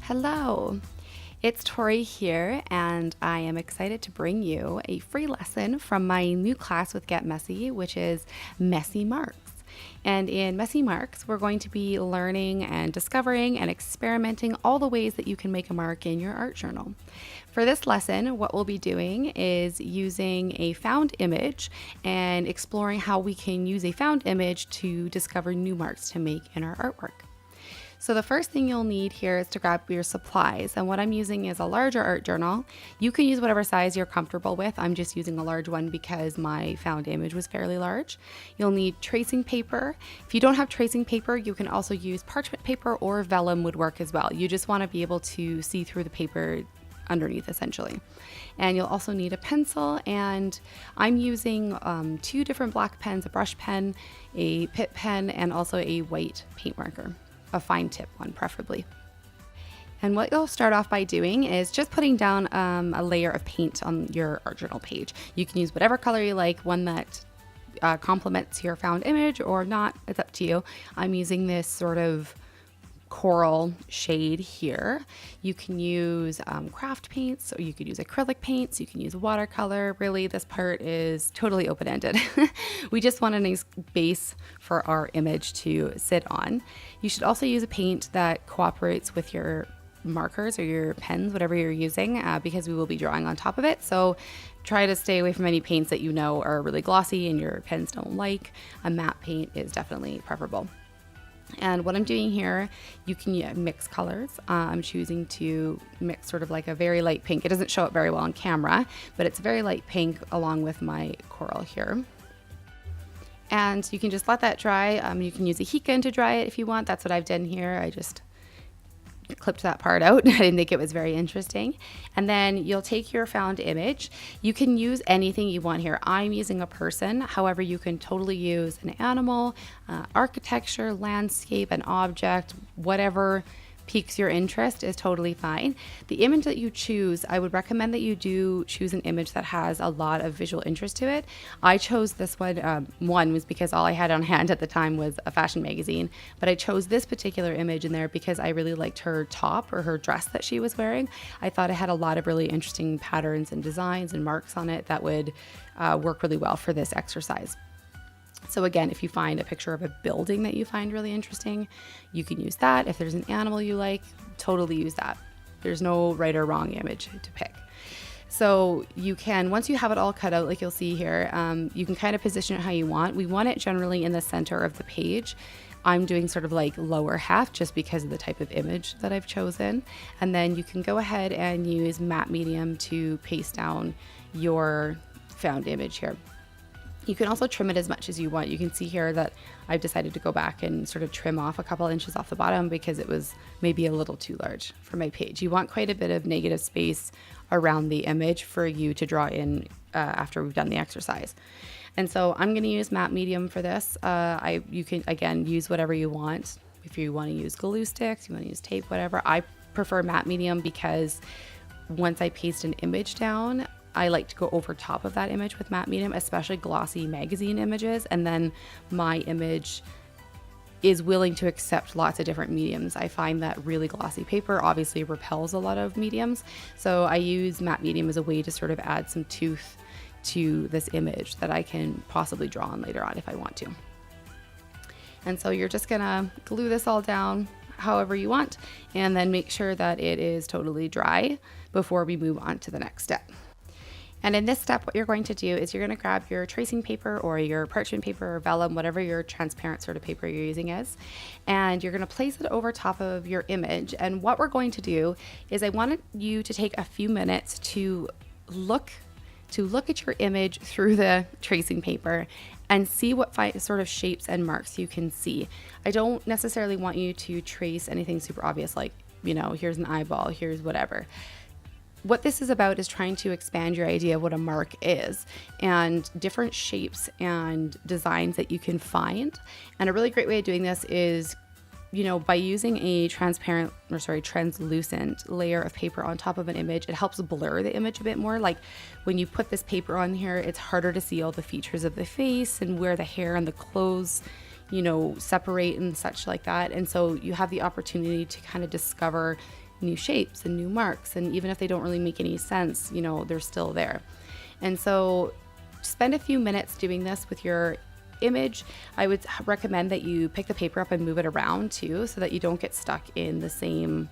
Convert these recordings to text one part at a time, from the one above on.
Hello, it's Tori here, and I am excited to bring you a free lesson from my new class with Get Messy, which is Messy Marks. And in Messy Marks, we're going to be learning and discovering and experimenting all the ways that you can make a mark in your art journal. For this lesson, what we'll be doing is using a found image and exploring how we can use a found image to discover new marks to make in our artwork. So the first thing you'll need here is to grab your supplies, and what I'm using is a larger art journal. You can use whatever size you're comfortable with. I'm just using a large one because my found image was fairly large. You'll need tracing paper. If you don't have tracing paper, you can also use parchment paper, or vellum would work as well. You just want to be able to see through the paper underneath essentially. And you'll also need a pencil, and I'm using 2 different black pens, a brush pen, a Pitt pen, and also a white paint marker. A fine tip one preferably. And what you'll start off by doing is just putting down a layer of paint on your art journal page. You can use whatever color you like, one that complements your found image or not, it's up to you. I'm using this sort of coral shade here. You can use craft paints, or you could use acrylic paints, you can use watercolor. Really, this part is totally open-ended. We just want a nice base for our image to sit on. You should also use a paint that cooperates with your markers or your pens, whatever you're using, because we will be drawing on top of it. So try to stay away from any paints that you know are really glossy and your pens don't like. A matte paint is definitely preferable. And what I'm doing here, you can mix colors. I'm choosing to mix sort of like a very light pink. It doesn't show up very well on camera, but it's very light pink along with my coral here. And you can just let that dry. You can use a heat gun to dry it if you want. That's what I've done here. I just clipped that part out. I didn't think it was very interesting. And then you'll take your found image. You can use anything you want here. I'm using a person. However, you can totally use an animal, architecture, landscape, an object, whatever piques your interest is totally fine. The image that you choose, I would recommend that you do choose an image that has a lot of visual interest to it. I chose this one. One was because all I had on hand at the time was a fashion magazine, but I chose this particular image in there because I really liked her top or her dress that she was wearing. I thought it had a lot of really interesting patterns and designs and marks on it that would work really well for this exercise. So again, if you find a picture of a building that you find really interesting, you can use that. If there's an animal you like, totally use that. There's no right or wrong image to pick. So you can, once you have it all cut out, like you'll see here, you can kind of position it how you want. We want it generally in the center of the page. I'm doing sort of like lower half just because of the type of image that I've chosen. And then you can go ahead and use matte medium to paste down your found image here. You can also trim it as much as you want. You can see here that I've decided to go back and sort of trim off a couple inches off the bottom because it was maybe a little too large for my page. You want quite a bit of negative space around the image for you to draw in after we've done the exercise. And so I'm going to use matte medium for this. You can, again, use whatever you want. If you want to use glue sticks, you want to use tape, whatever. I prefer matte medium because once I paste an image down, I like to go over top of that image with matte medium, especially glossy magazine images. And then my image is willing to accept lots of different mediums. I find that really glossy paper obviously repels a lot of mediums. So I use matte medium as a way to sort of add some tooth to this image that I can possibly draw on later on if I want to. And so you're just gonna glue this all down however you want, and then make sure that it is totally dry before we move on to the next step. And in this step, what you're going to do is you're going to grab your tracing paper or your parchment paper or vellum, whatever your transparent sort of paper you're using is, and you're going to place it over top of your image. And what we're going to do is I wanted you to take a few minutes to look at your image through the tracing paper and see what sort of shapes and marks you can see. I don't necessarily want you to trace anything super obvious, like, you know, here's an eyeball, here's whatever. What this is about is trying to expand your idea of what a mark is and different shapes and designs that you can find. And a really great way of doing this is, you know, by using a translucent layer of paper on top of an image. It helps blur the image a bit more. Like when you put this paper on here, it's harder to see all the features of the face and where the hair and the clothes, you know, separate and such like that. And so you have the opportunity to kind of discover new shapes and new marks. And even if they don't really make any sense, you know, they're still there. And so spend a few minutes doing this with your image. I would recommend that you pick the paper up and move it around too, so that you don't get stuck in the same,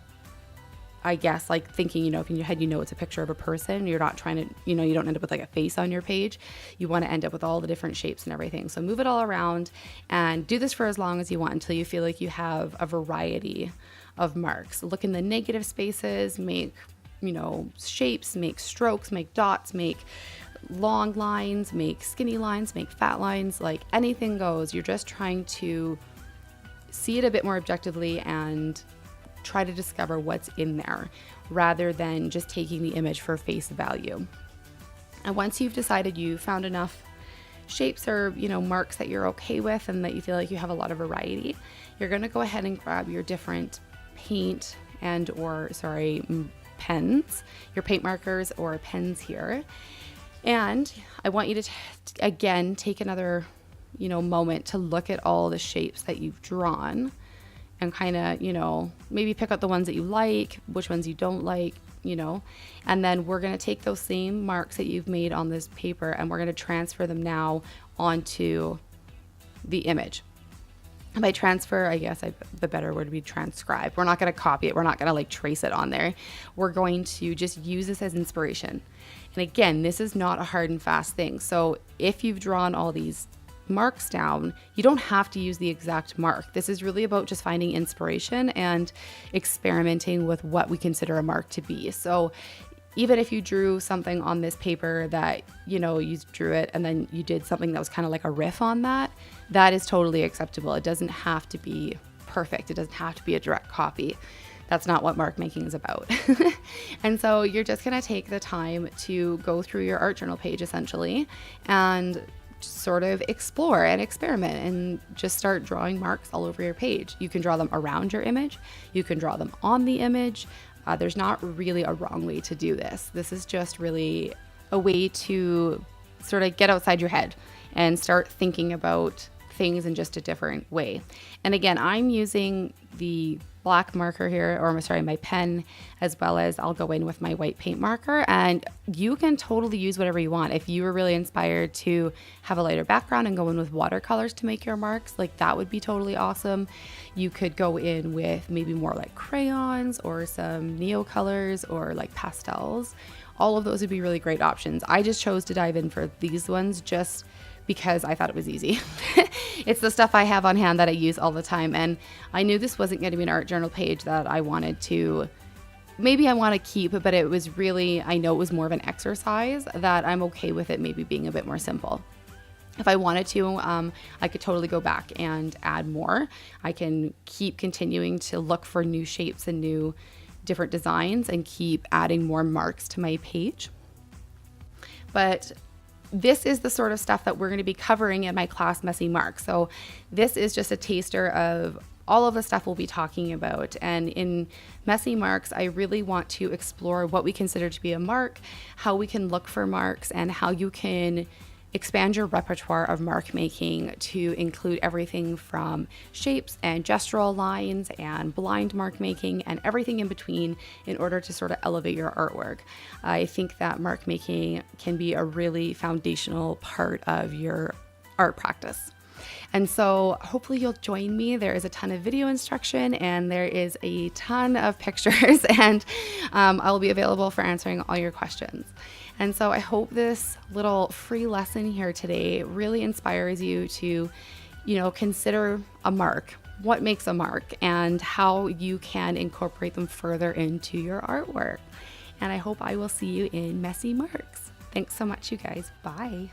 I guess, like thinking, you know, if in your head you know it's a picture of a person, you're not trying to, you know, you don't end up with like a face on your page. You want to end up with all the different shapes and everything. So move it all around and do this for as long as you want until you feel like you have a variety of marks. Look in the negative spaces, make, you know, shapes, make strokes, make dots, make long lines, make skinny lines, make fat lines, like anything goes. You're just trying to see it a bit more objectively and try to discover what's in there rather than just taking the image for face value. And once you've decided you found enough shapes or, you know, marks that you're okay with and that you feel like you have a lot of variety, you're going to go ahead and grab your different paint and pens, your paint markers or pens here. And I want you to, again, take another, you know, moment to look at all the shapes that you've drawn and kind of, you know, maybe pick out the ones that you like, which ones you don't like, you know, and then we're going to take those same marks that you've made on this paper and we're going to transfer them now onto the image. And by transfer, I guess the better word would be transcribe. We're not going to copy it. We're not going to like trace it on there. We're going to just use this as inspiration. And again, this is not a hard and fast thing. So if you've drawn all these marks down, you don't have to use the exact mark. This is really about just finding inspiration and experimenting with what we consider a mark to be. So even if you drew something on this paper that, you know, you drew it and then you did something that was kind of like a riff on that, that is totally acceptable. It doesn't have to be perfect. It doesn't have to be a direct copy. That's not what mark making is about. And so you're just going to take the time to go through your art journal page essentially and sort of explore and experiment and just start drawing marks all over your page. You can draw them around your image. You can draw them on the image. There's not really a wrong way to do this. This is just really a way to sort of get outside your head and start thinking about things in just a different way. And again, I'm using the black marker here, or sorry, my pen, as well as I'll go in with my white paint marker, and you can totally use whatever you want. If you were really inspired to have a lighter background and go in with watercolors to make your marks, like that would be totally awesome. You could go in with maybe more like crayons or some neo colors or like pastels. All of those would be really great options. I just chose to dive in for these ones just because I thought it was easy. It's the stuff I have on hand that I use all the time. And I knew this wasn't going to be an art journal page that I wanted to, maybe I want to keep, but it was really, I know it was more of an exercise that I'm okay with it maybe being a bit more simple. If I wanted to, I could totally go back and add more. I can keep continuing to look for new shapes and new different designs and keep adding more marks to my page. But this is the sort of stuff that we're going to be covering in my class, Messy Marks. So this is just a taster of all of the stuff we'll be talking about. And in Messy Marks, I really want to explore what we consider to be a mark, how we can look for marks, and how you can expand your repertoire of mark making to include everything from shapes and gestural lines and blind mark making and everything in between in order to sort of elevate your artwork. I think that mark making can be a really foundational part of your art practice. And so hopefully you'll join me. There is a ton of video instruction and there is a ton of pictures, and I'll be available for answering all your questions. And so I hope this little free lesson here today really inspires you to, consider a mark, what makes a mark, and how you can incorporate them further into your artwork. And I hope I will see you in Messy Marks. Thanks so much, you guys. Bye.